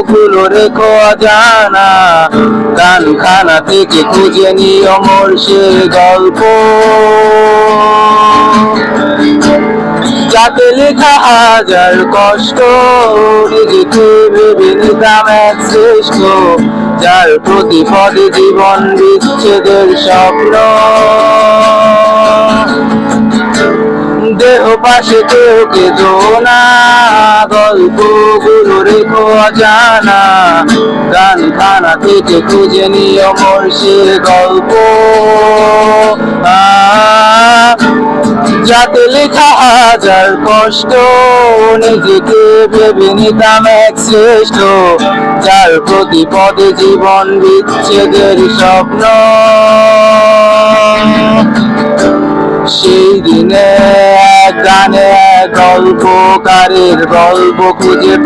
গুলো রেখো অজানা, গানখানা থেকে খুঁজে নিও মোর সে গল্প, যাতে লেখা হাজার কষ্ট নিজেকে ভেবে নিতাম এক শ্রেষ্ঠ, যার প্রতিপদে জীবন বিচ্ছেদের স্বপ্ন। দেহ পাশে কেউ কেঁদো না, গল্পগুলো রেখো অজানা, গানখানা থেকে খুঁজে নিও মোর সে গল্প, যাতে লেখা হাজার কষ্ট নিজেকে ভেবে নিতাম এক শ্রেষ্ঠ, যার প্রতিপদে জীবন বিচ্ছেদের স্বপ্ন। সেই দিনে এক গানে এক গল্পকারের গল্প খুঁজে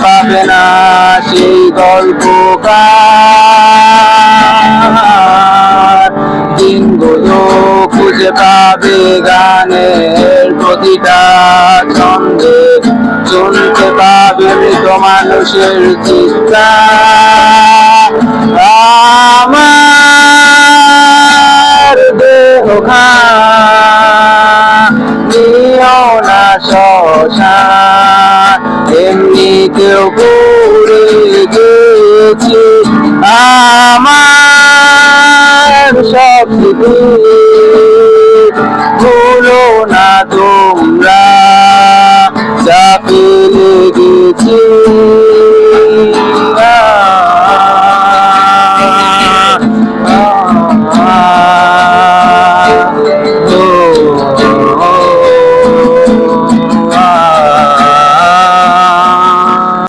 পাবে না সেই গল্পকার, দিনগুলো খুঁজে পাবে গানের প্রতিটা ছন্দে, শুনতে পাবে মৃত মানুষের চিৎকার। আমার দেহ নিও না শ্মশান, এমনিতেও পুড়ে গেছি আমার সব স্মৃতি, ভুলো না তোমরা যা পেলে